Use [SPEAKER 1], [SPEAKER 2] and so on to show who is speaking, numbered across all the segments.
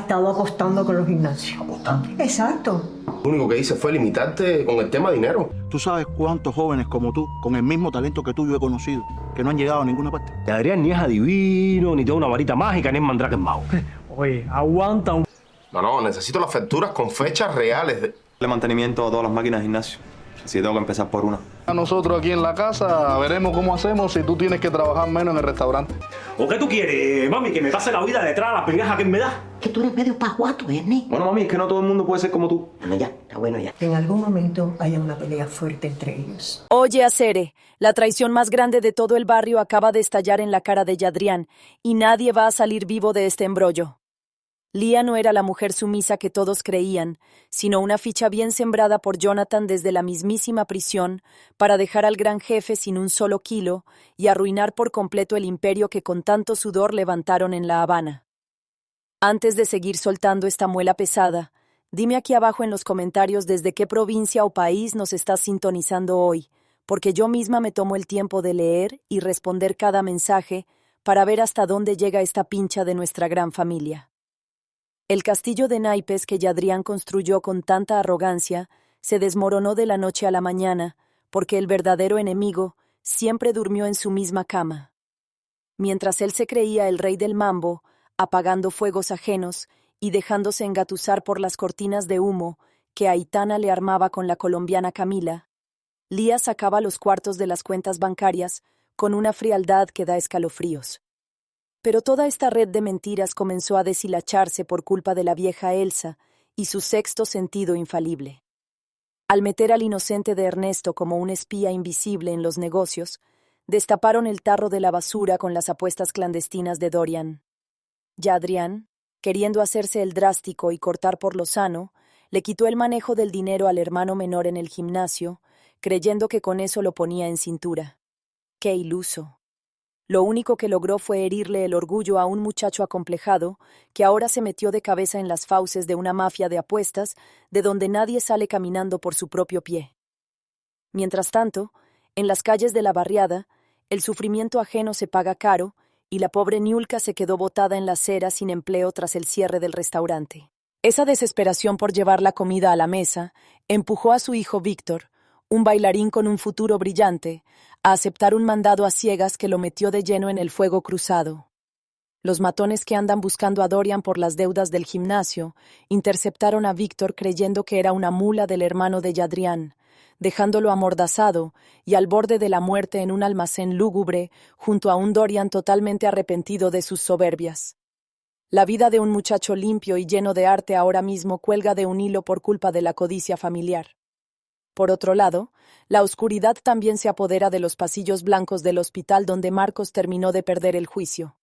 [SPEAKER 1] estado apostando con los gimnasios.
[SPEAKER 2] ¿Apostando?
[SPEAKER 1] Exacto.
[SPEAKER 2] Lo único que hice fue limitarte con el tema dinero.
[SPEAKER 3] Tú sabes cuántos jóvenes como tú, con el mismo talento que tú yo he conocido, que no han llegado a ninguna parte.
[SPEAKER 4] Y Adrián ni es adivino, ni tiene una varita mágica, ni es mandrake en mago.
[SPEAKER 5] Oye, aguanta un...
[SPEAKER 2] No, necesito las facturas con fechas reales.
[SPEAKER 6] El mantenimiento a todas las máquinas de gimnasio. Así que tengo que empezar por una.
[SPEAKER 7] Nosotros aquí en la casa veremos cómo hacemos si tú tienes que trabajar menos en el restaurante.
[SPEAKER 4] ¿O qué tú quieres, mami? ¿Que me pase la vida detrás de la pegaja que me da?
[SPEAKER 8] Que tú eres medio pajuato, Ernie.
[SPEAKER 6] Bueno, mami, es que no todo el mundo puede ser como tú.
[SPEAKER 8] Bueno, ya, está bueno ya.
[SPEAKER 1] Que en algún momento haya una pelea fuerte entre ellos.
[SPEAKER 9] Oye, Acere, la traición más grande de todo el barrio acaba de estallar en la cara de Yadrián y nadie va a salir vivo de este embrollo. Lía no era la mujer sumisa que todos creían, sino una ficha bien sembrada por Jonathan desde la mismísima prisión para dejar al gran jefe sin un solo kilo y arruinar por completo el imperio que con tanto sudor levantaron en La Habana. Antes de seguir soltando esta muela pesada, dime aquí abajo en los comentarios desde qué provincia o país nos estás sintonizando hoy, porque yo misma me tomo el tiempo de leer y responder cada mensaje para ver hasta dónde llega esta pincha de nuestra gran familia. El castillo de naipes que Yadrián construyó con tanta arrogancia se desmoronó de la noche a la mañana porque el verdadero enemigo siempre durmió en su misma cama. Mientras él se creía el rey del mambo, apagando fuegos ajenos y dejándose engatusar por las cortinas de humo que Aitana le armaba con la colombiana Camila, Lía sacaba los cuartos de las cuentas bancarias con una frialdad que da escalofríos. Pero toda esta red de mentiras comenzó a deshilacharse por culpa de la vieja Elsa y su sexto sentido infalible. Al meter al inocente de Ernesto como un espía invisible en los negocios, destaparon el tarro de la basura con las apuestas clandestinas de Dorian. Yadrián, queriendo hacerse el drástico y cortar por lo sano, le quitó el manejo del dinero al hermano menor en el gimnasio, creyendo que con eso lo ponía en cintura. ¡Qué iluso! Lo único que logró fue herirle el orgullo a un muchacho acomplejado que ahora se metió de cabeza en las fauces de una mafia de apuestas de donde nadie sale caminando por su propio pie. Mientras tanto, en las calles de la barriada, el sufrimiento ajeno se paga caro y la pobre Niulka se quedó botada en la acera sin empleo tras el cierre del restaurante. Esa desesperación por llevar la comida a la mesa empujó a su hijo Víctor, un bailarín con un futuro brillante, a aceptar un mandado a ciegas que lo metió de lleno en el fuego cruzado. Los matones que andan buscando a Dorian por las deudas del gimnasio interceptaron a Víctor creyendo que era una mula del hermano de Yadrián, dejándolo amordazado y al borde de la muerte en un almacén lúgubre junto a un Dorian totalmente arrepentido de sus soberbias. La vida de un muchacho limpio y lleno de arte ahora mismo cuelga de un hilo por culpa de la codicia familiar. Por otro lado, la oscuridad también se apodera de los pasillos blancos del hospital donde Marcos terminó de perder el juicio.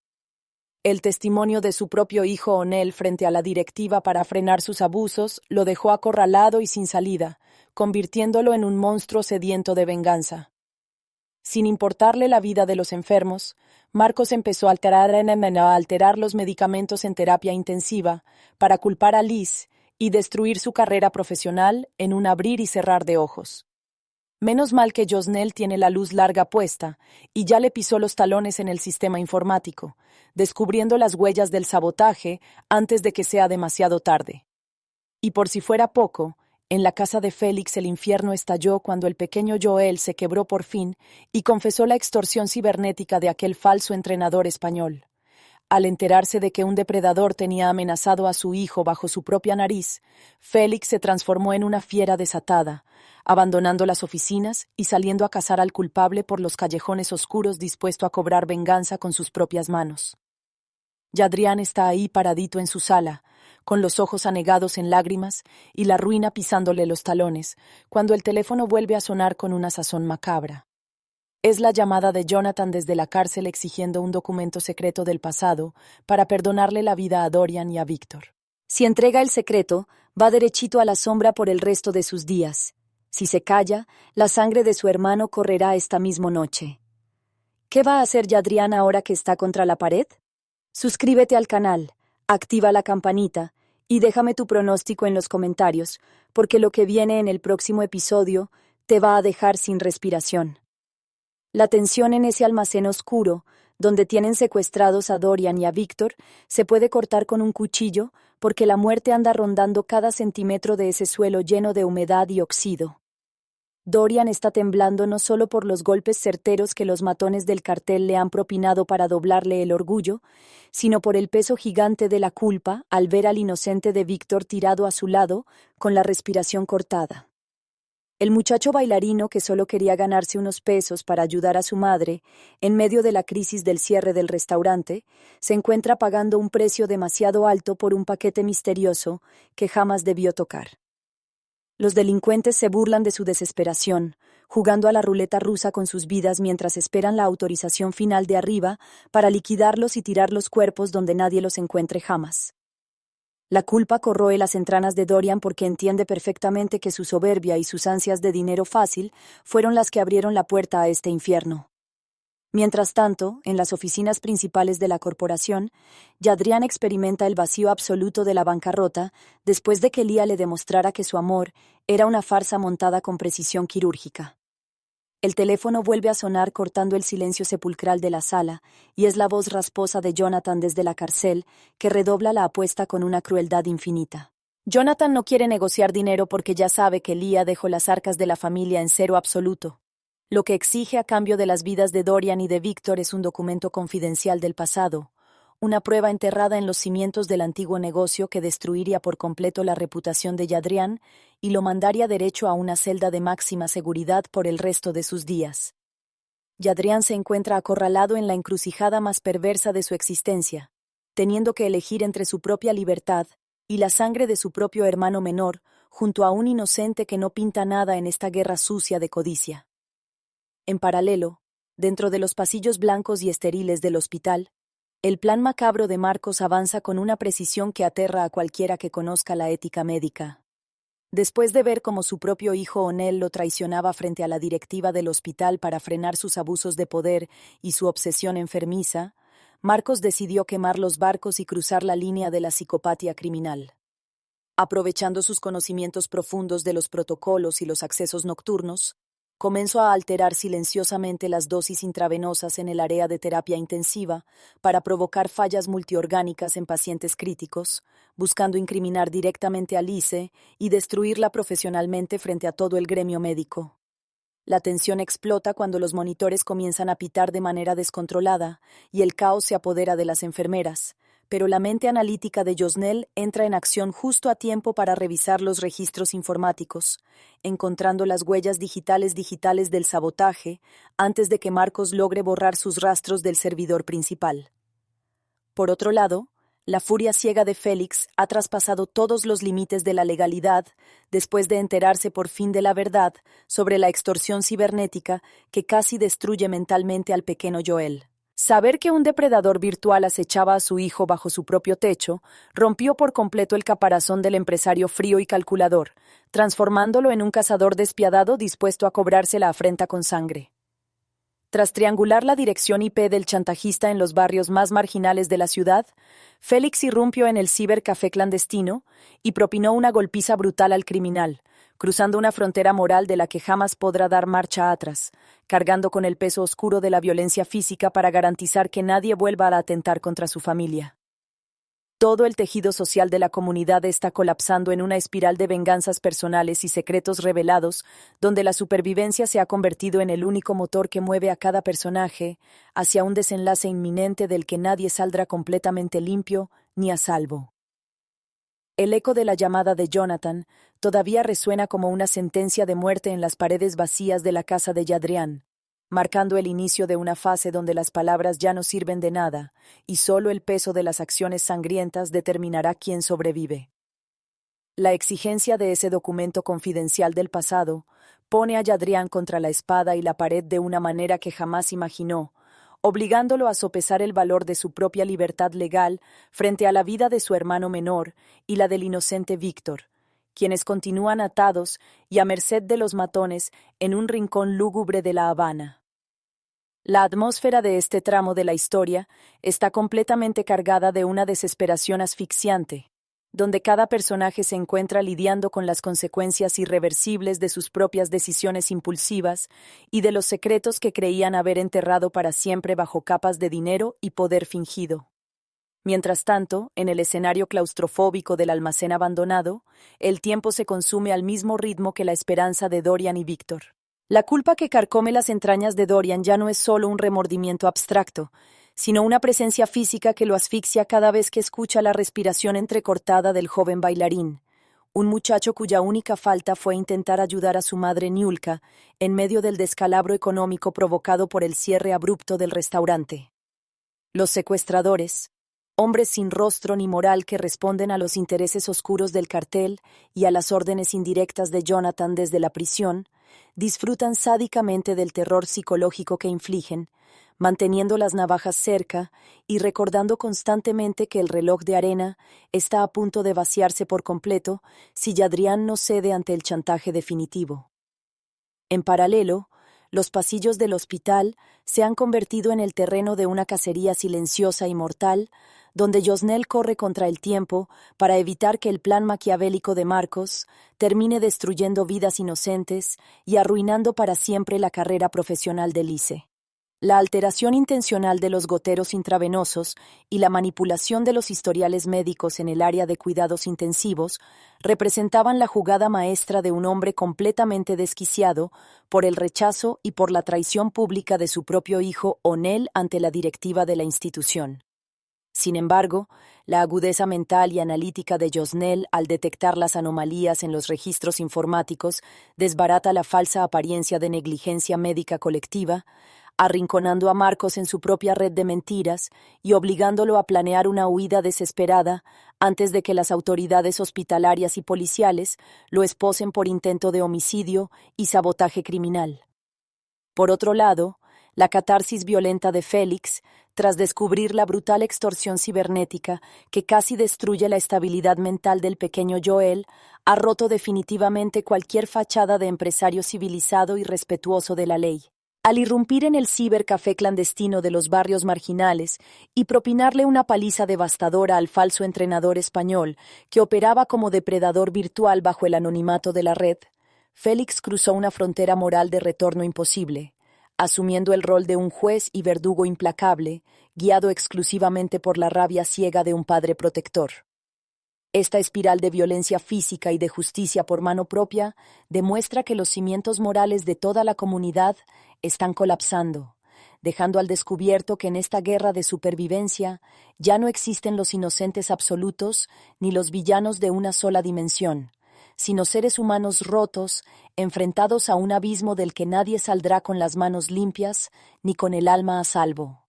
[SPEAKER 9] El testimonio de su propio hijo Onel frente a la directiva para frenar sus abusos lo dejó acorralado y sin salida, convirtiéndolo en un monstruo sediento de venganza. Sin importarle la vida de los enfermos, Marcos empezó a alterar los medicamentos en terapia intensiva para culpar a Liz y destruir su carrera profesional en un abrir y cerrar de ojos. Menos mal que Josnel tiene la luz larga puesta y ya le pisó los talones en el sistema informático, descubriendo las huellas del sabotaje antes de que sea demasiado tarde. Y por si fuera poco, en la casa de Félix el infierno estalló cuando el pequeño Joel se quebró por fin y confesó la extorsión cibernética de aquel falso entrenador español. Al enterarse de que un depredador tenía amenazado a su hijo bajo su propia nariz, Félix se transformó en una fiera desatada, abandonando las oficinas y saliendo a cazar al culpable por los callejones oscuros dispuesto a cobrar venganza con sus propias manos. Yadrián está ahí paradito en su sala, con los ojos anegados en lágrimas y la ruina pisándole los talones, cuando el teléfono vuelve a sonar con una sazón macabra. Es la llamada de Jonathan desde la cárcel exigiendo un documento secreto del pasado para perdonarle la vida a Dorian y a Víctor. Si entrega el secreto, va derechito a la sombra por el resto de sus días. Si se calla, la sangre de su hermano correrá esta misma noche. ¿Qué va a hacer Yadrián ahora que está contra la pared? Suscríbete al canal, activa la campanita y déjame tu pronóstico en los comentarios, porque lo que viene en el próximo episodio te va a dejar sin respiración. La tensión en ese almacén oscuro donde tienen secuestrados a Dorian y a Víctor, se puede cortar con un cuchillo porque la muerte anda rondando cada centímetro de ese suelo lleno de humedad y oxido. Dorian está temblando no solo por los golpes certeros que los matones del cartel le han propinado para doblarle el orgullo, sino por el peso gigante de la culpa al ver al inocente de Víctor tirado a su lado, con la respiración cortada. El muchacho bailarino que solo quería ganarse unos pesos para ayudar a su madre, en medio de la crisis del cierre del restaurante, se encuentra pagando un precio demasiado alto por un paquete misterioso que jamás debió tocar. Los delincuentes se burlan de su desesperación, jugando a la ruleta rusa con sus vidas mientras esperan la autorización final de arriba para liquidarlos y tirar los cuerpos donde nadie los encuentre jamás. La culpa corroe las entrañas de Dorian porque entiende perfectamente que su soberbia y sus ansias de dinero fácil fueron las que abrieron la puerta a este infierno. Mientras tanto, en las oficinas principales de la corporación, Jadrián experimenta el vacío absoluto de la bancarrota después de que Leah le demostrara que su amor era una farsa montada con precisión quirúrgica. El teléfono vuelve a sonar cortando el silencio sepulcral de la sala, y es la voz rasposa de Jonathan desde la cárcel que redobla la apuesta con una crueldad infinita. Jonathan no quiere negociar dinero porque ya sabe que Leah dejó las arcas de la familia en cero absoluto. Lo que exige a cambio de las vidas de Dorian y de Víctor es un documento confidencial del pasado, una prueba enterrada en los cimientos del antiguo negocio que destruiría por completo la reputación de Jadrián y lo mandaría derecho a una celda de máxima seguridad por el resto de sus días. Jadrián se encuentra acorralado en la encrucijada más perversa de su existencia, teniendo que elegir entre su propia libertad y la sangre de su propio hermano menor, junto a un inocente que no pinta nada en esta guerra sucia de codicia. En paralelo, dentro de los pasillos blancos y estériles del hospital, el plan macabro de Marcos avanza con una precisión que aterra a cualquiera que conozca la ética médica. Después de ver cómo su propio hijo Onel lo traicionaba frente a la directiva del hospital para frenar sus abusos de poder y su obsesión enfermiza, Marcos decidió quemar los barcos y cruzar la línea de la psicopatía criminal. Aprovechando sus conocimientos profundos de los protocolos y los accesos nocturnos, comenzó a alterar silenciosamente las dosis intravenosas en el área de terapia intensiva para provocar fallas multiorgánicas en pacientes críticos, buscando incriminar directamente a Lise y destruirla profesionalmente frente a todo el gremio médico. La tensión explota cuando los monitores comienzan a pitar de manera descontrolada y el caos se apodera de las enfermeras, pero la mente analítica de Josnel entra en acción justo a tiempo para revisar los registros informáticos, encontrando las huellas digitales del sabotaje antes de que Marcos logre borrar sus rastros del servidor principal. Por otro lado, la furia ciega de Félix ha traspasado todos los límites de la legalidad después de enterarse por fin de la verdad sobre la extorsión cibernética que casi destruye mentalmente al pequeño Joel. Saber que un depredador virtual acechaba a su hijo bajo su propio techo rompió por completo el caparazón del empresario frío y calculador, transformándolo en un cazador despiadado dispuesto a cobrarse la afrenta con sangre. Tras triangular la dirección IP del chantajista en los barrios más marginales de la ciudad, Félix irrumpió en el cibercafé clandestino y propinó una golpiza brutal al criminal, cruzando una frontera moral de la que jamás podrá dar marcha atrás, cargando con el peso oscuro de la violencia física para garantizar que nadie vuelva a atentar contra su familia. Todo el tejido social de la comunidad está colapsando en una espiral de venganzas personales y secretos revelados, donde la supervivencia se ha convertido en el único motor que mueve a cada personaje hacia un desenlace inminente del que nadie saldrá completamente limpio ni a salvo. El eco de la llamada de Jonathan todavía resuena como una sentencia de muerte en las paredes vacías de la casa de Jadrián, marcando el inicio de una fase donde las palabras ya no sirven de nada y solo el peso de las acciones sangrientas determinará quién sobrevive. La exigencia de ese documento confidencial del pasado pone a Jadrián contra la espada y la pared de una manera que jamás imaginó, obligándolo a sopesar el valor de su propia libertad legal frente a la vida de su hermano menor y la del inocente Víctor, quienes continúan atados y a merced de los matones en un rincón lúgubre de La Habana. La atmósfera de este tramo de la historia está completamente cargada de una desesperación asfixiante, donde cada personaje se encuentra lidiando con las consecuencias irreversibles de sus propias decisiones impulsivas y de los secretos que creían haber enterrado para siempre bajo capas de dinero y poder fingido. Mientras tanto, en el escenario claustrofóbico del almacén abandonado, el tiempo se consume al mismo ritmo que la esperanza de Dorian y Víctor. La culpa que carcome las entrañas de Dorian ya no es solo un remordimiento abstracto, sino una presencia física que lo asfixia cada vez que escucha la respiración entrecortada del joven bailarín, un muchacho cuya única falta fue intentar ayudar a su madre Niulka en medio del descalabro económico provocado por el cierre abrupto del restaurante. Los secuestradores, hombres sin rostro ni moral que responden a los intereses oscuros del cartel y a las órdenes indirectas de Jonathan desde la prisión, disfrutan sádicamente del terror psicológico que infligen, manteniendo las navajas cerca y recordando constantemente que el reloj de arena está a punto de vaciarse por completo si Jadrián no cede ante el chantaje definitivo. En paralelo, los pasillos del hospital se han convertido en el terreno de una cacería silenciosa y mortal, donde Josnel corre contra el tiempo para evitar que el plan maquiavélico de Marcos termine destruyendo vidas inocentes y arruinando para siempre la carrera profesional de Lise. La alteración intencional de los goteros intravenosos y la manipulación de los historiales médicos en el área de cuidados intensivos representaban la jugada maestra de un hombre completamente desquiciado por el rechazo y por la traición pública de su propio hijo Onel ante la directiva de la institución. Sin embargo, la agudeza mental y analítica de Josnel al detectar las anomalías en los registros informáticos desbarata la falsa apariencia de negligencia médica colectiva, arrinconando a Marcos en su propia red de mentiras y obligándolo a planear una huida desesperada antes de que las autoridades hospitalarias y policiales lo esposen por intento de homicidio y sabotaje criminal. Por otro lado, la catarsis violenta de Félix, tras descubrir la brutal extorsión cibernética que casi destruye la estabilidad mental del pequeño Joel, ha roto definitivamente cualquier fachada de empresario civilizado y respetuoso de la ley. Al irrumpir en el cibercafé clandestino de los barrios marginales y propinarle una paliza devastadora al falso entrenador español que operaba como depredador virtual bajo el anonimato de la red, Félix cruzó una frontera moral de retorno imposible, asumiendo el rol de un juez y verdugo implacable, guiado exclusivamente por la rabia ciega de un padre protector. Esta espiral de violencia física y de justicia por mano propia demuestra que los cimientos morales de toda la comunidad están colapsando, dejando al descubierto que en esta guerra de supervivencia ya no existen los inocentes absolutos ni los villanos de una sola dimensión, sino seres humanos rotos, enfrentados a un abismo del que nadie saldrá con las manos limpias ni con el alma a salvo.